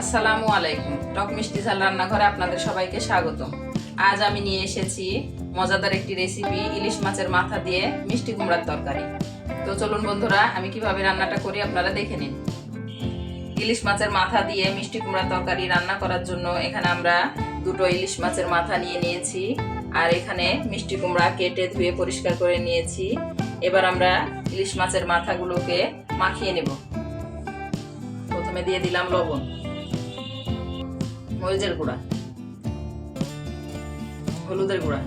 আসসালামু আলাইকুম। টক মিষ্টি ঝাল রান্নাঘরে আপনাদের সবাইকে স্বাগতম। আজ আমি নিয়ে এসেছি মজাদার একটি রেসিপি, ইলিশ মাছের মাথা দিয়ে মিষ্টি কুমড়ার তরকারি। তো চলুন বন্ধুরা, আমি কিভাবে রান্নাটা করি আপনারা দেখে নিন। ইলিশ মাছের মাথা দিয়ে মিষ্টি কুমড়ার তরকারি রান্না করার জন্য এখানে আমরা দুটো ইলিশ মাছের মাথা নিয়ে নিয়েছি, আর এখানে মিষ্টি কুমড়া কেটে ধুয়ে পরিষ্কার করে নিয়েছি। এবার আমরা ইলিশ মাছের মাথাগুলোকে মাখিয়ে নেব। প্রথমে দিয়ে দিলাম লবণ, মরিচের গুঁড়া, হলুদের গুঁড়া।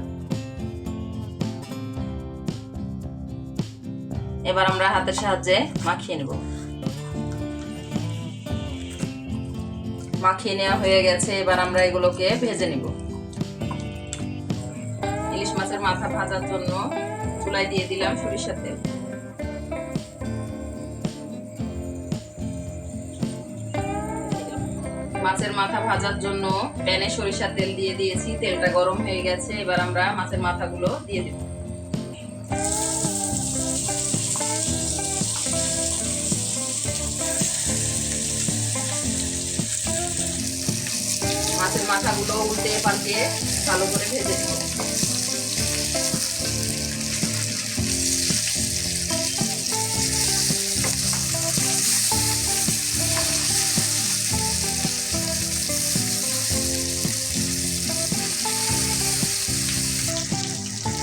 এবার আমরা হাতের সাহায্যে মাখিয়ে নেব। মাখিয়ে নেওয়া হয়ে গেছে, এবার আমরা এগুলোকে ভেজে নেব। ইলিশ মাছের মাথা ভাজার জন্য চুলায় দিয়ে দিলাম সরিষার তেল। মাছের মাথা ভাজার জন্য প্যানে সরিষার তেল দিয়ে দিয়েছি, তেলটা গরম হয়ে গেছে। এবার আমরা মাছের মাথাগুলো দিয়ে দেব। মাছের মাথাগুলো উল্টে পাল্টে ভালো করে ভেজে দেব।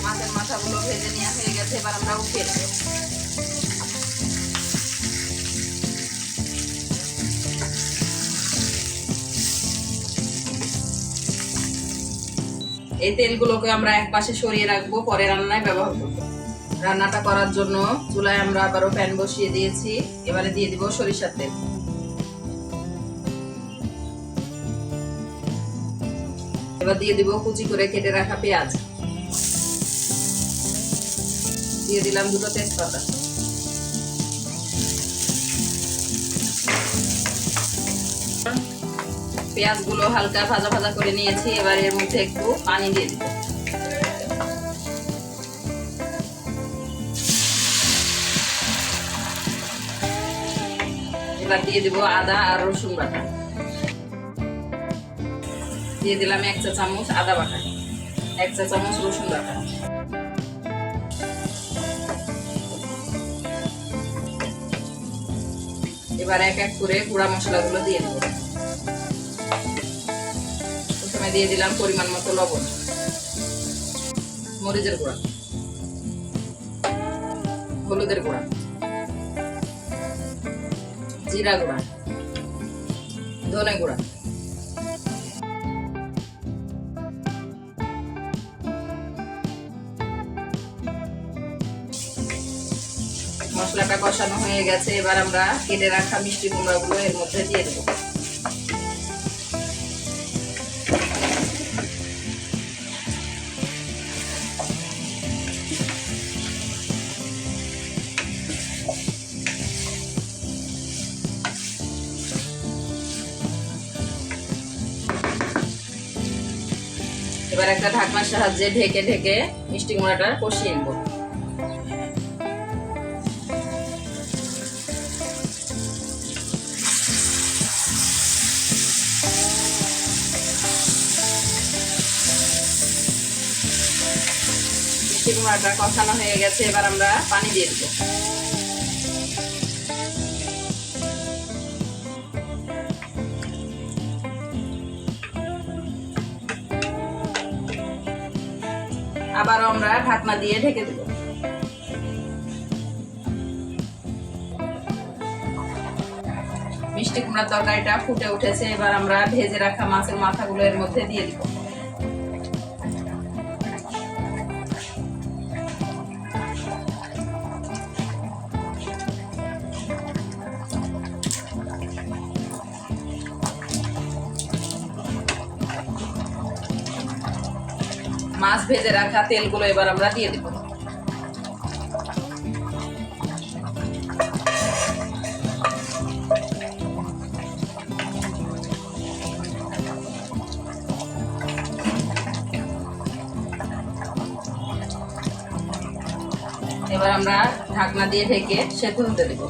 মাছের মাথাগুলো ভেজে নেওয়া হয়ে গেছে, এবার আমরা উঠিয়ে নেব। এই তেলগুলোকে আমরা এক পাশে সরিয়ে রাখবো, পরে রান্নায় ব্যবহার করব। রান্নাটা করার জন্য চুলায় আমরা আবারও প্যান বসিয়ে দিয়েছি। এবারে দিয়ে দিব সরিষার তেল। এবার দিয়ে দিব কুচি করে কেটে রাখা পেঁয়াজ। দিয়ে দিলাম দুটো তেজপাতা। পেঁয়াজগুলো হালকা ভাজা ভাজা করে নিয়েছি, এবার এর মধ্যে একটু পানি দিয়ে দিব। এবার দিয়ে দিব আদা আর রসুন বাটা। দিয়ে দিলাম 1 চা চামচ আদা বাটা, 1 চা চামচ রসুন বাটা। এবার এক এক করে গুঁড়া মশলাগুলো দিয়ে দেব। প্রথমে দিয়ে দিলাম পরিমাণ মতো লবণ, মরিচের গুঁড়া, হলুদের গুঁড়া, জিরা গুঁড়া, ধনে গুঁড়া। মশলাটা কষানো হয়ে গেছে, এবার আমরা কেটে রাখা মিষ্টি কুমড়াগুলো এর মধ্যে দিয়ে দেব। এবার একটা ঢাকনার সাহায্যে ঢেকে ঢেকে মিষ্টি কুমড়াটা কষিয়ে নেব। মিষ্টি কুমড়াটা কষানো হয়ে গেছে, এবার আমরা পানি দিয়ে দেব। আবারও আমরা ঢাকনা দিয়ে ঢেকে দেব। মিষ্টি কুমড়ার তরকারিটা ফুটে উঠেছে, এবার আমরা ভেজে রাখা মাছের মাথাগুলো এর মধ্যে দিয়ে দিব। মাছ ভেজে রাখা তেলগুলো এবার আমরা দিয়ে দেব। এবার আমরা ঢাকনা দিয়ে ঢেকে সেদ্ধ হতে দেব।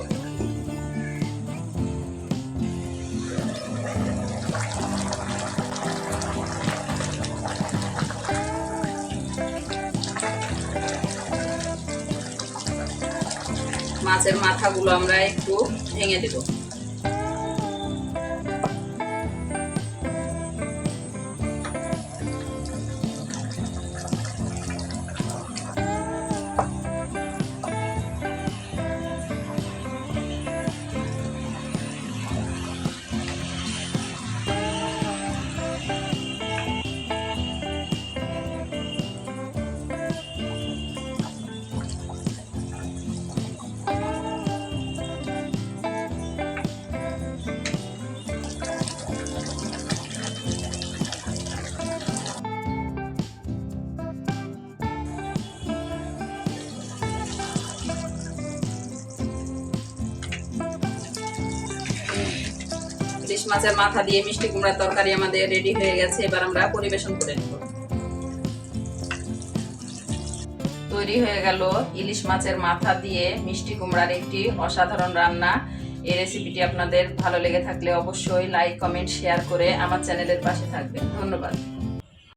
মাছের মাথাগুলো আমরা একটু ভেঙে দেব। ইলিশ মাছের মাথা দিয়ে মিষ্টি কুমড়ার তরকারি আমাদের রেডি হয়ে গেছে। এবার আমরা পরিবেশন করে নেব। তৈরি হয়ে গেল ইলিশ মাছের মাথা দিয়ে মিষ্টি কুমড়ার একটি অসাধারণ রান্না। এই রেসিপিটি আপনাদের ভালো লেগে থাকলে অবশ্যই লাইক, কমেন্ট, শেয়ার করে আমার চ্যানেলের পাশে থাকবেন। ধন্যবাদ।